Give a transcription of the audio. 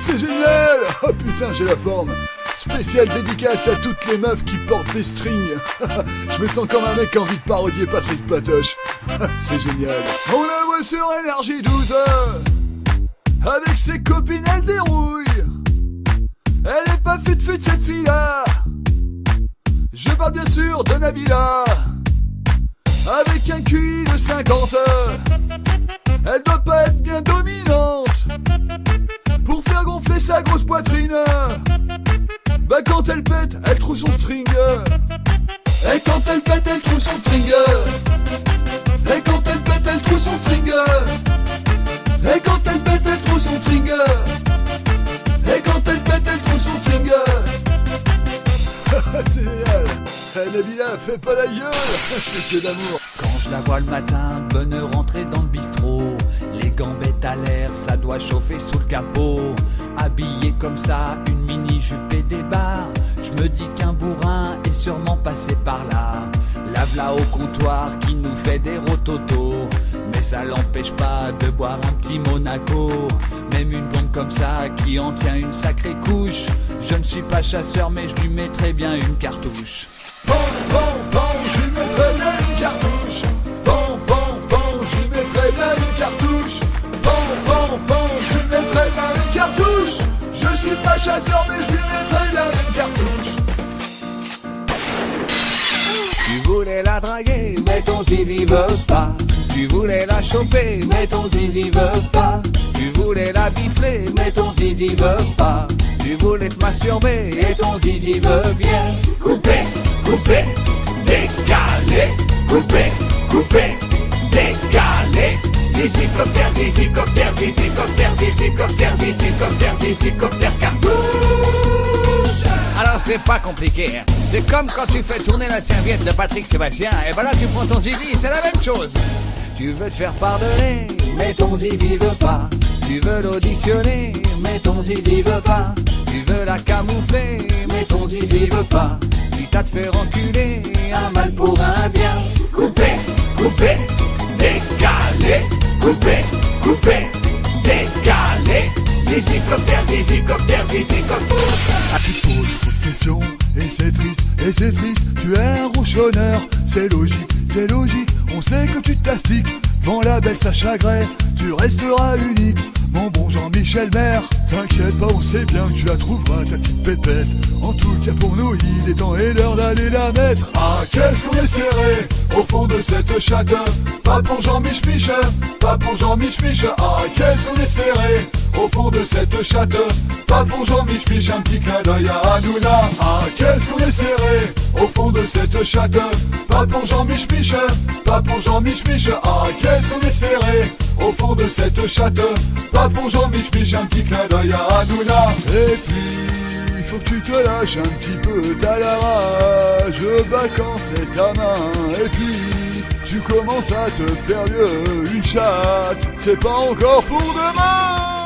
C'est génial. Oh putain, j'ai la forme. Spéciale dédicace à toutes les meufs qui portent des strings. Je me sens comme un mec qui a envie de parodier Patrick Patoche. C'est génial. On la voit sur Énergie 12. Avec ses copines, elle dérouille. Elle est pas fut cette fille-là. Je parle bien sûr de Nabila. Avec un QI de 50. Elle doit pas être bien dominante pour faire gonfler sa grosse poitrine. Bah quand elle pète, elle trouve son string. Et quand elle pète, elle trouve son string. Et quand elle pète, elle trouve son string. Et quand elle pète, elle trouve son string. Et quand elle pète, elle trouve son string. C'est génial. Nabila, fais pas la gueule. C'est que d'amour. Quand je la vois le matin, bonne rentrée dans le bistrot. Les gambettes à l'air, ça doit chauffer sous le capot. Habillée comme ça, une mini-jupe et des bas. Je me dis qu'un bourrin est sûrement passé par là. La v'là au comptoir qui nous fait des rototos. Mais ça l'empêche pas de boire un petit Monaco. Même une blonde comme ça qui en tient une sacrée couche. Je ne suis pas chasseur mais je lui mettrais bien une cartouche. Bon, je lui mettrai bien une cartouche. Bon, je lui mettrai bien une cartouche. Bon, je lui mettrai bien une cartouche. Je suis pas chasseur mais je lui mettrai bien une cartouche. Tu voulais la draguer, mais ton zizi veut pas. Tu voulais la choper, mais ton zizi veut pas. Tu voulais la bifler, mais ton zizi veut pas. Tu voulais te masturber et ton zizi veut bien. Couper, décaler. Couper, décaler. Zizi copter, zizi copter, zizi copter, zizi copter, zizi copter, zizi copter, cartouche. Alors c'est pas compliqué, hein. C'est comme quand tu fais tourner la serviette de Patrick Sébastien. Et ben là tu prends ton zizi, c'est la même chose. Tu veux te faire pardonner, mais ton zizi veut pas. Tu veux l'auditionner, mais ton zizi veut pas. Tu veux la camoufler, mais ton zizi veut pas. Si t'as te fait enculer, un mal pour un bien. Couper, décaler. Couper, décaler. Zizi copter, zizi copter, zizi copter. Tu te poses trop de questions et c'est triste, tu es un rouchonneur, c'est logique, on sait que tu t'astiques, devant la belle Sacha Gray, tu resteras unique, mon bon Jean-Michel Maire, t'inquiète pas, on sait bien que tu la trouveras, ta petite pépette, en tout cas pour nous il est temps et l'heure d'aller la mettre. Ah qu'est-ce qu'on est serré, au fond de cette chatte, pas pour Jean-Mich-Mich, pas pour Jean-Mich-Mich, ah qu'est-ce qu'on est serré, au fond de cette chatte, pas pour Jean-Mich-Mich, un petit clin d'œil à Hanouna. Ah qu'est-ce qu'on est serré, au fond de cette chatte, pas pour Jean-Mich-Mich, pas pour Jean-Mich-Mich, ah qu'est-ce qu'on est serré, au fond de cette chatte, pas pour Jean-Mich-Mich, un petit clin d'œil à Hanouna. Et puis, il faut que tu te lâches un petit peu, t'as la rage, vacances c'est ta main, et puis tu commences à te faire vieux, une chatte, c'est pas encore pour demain.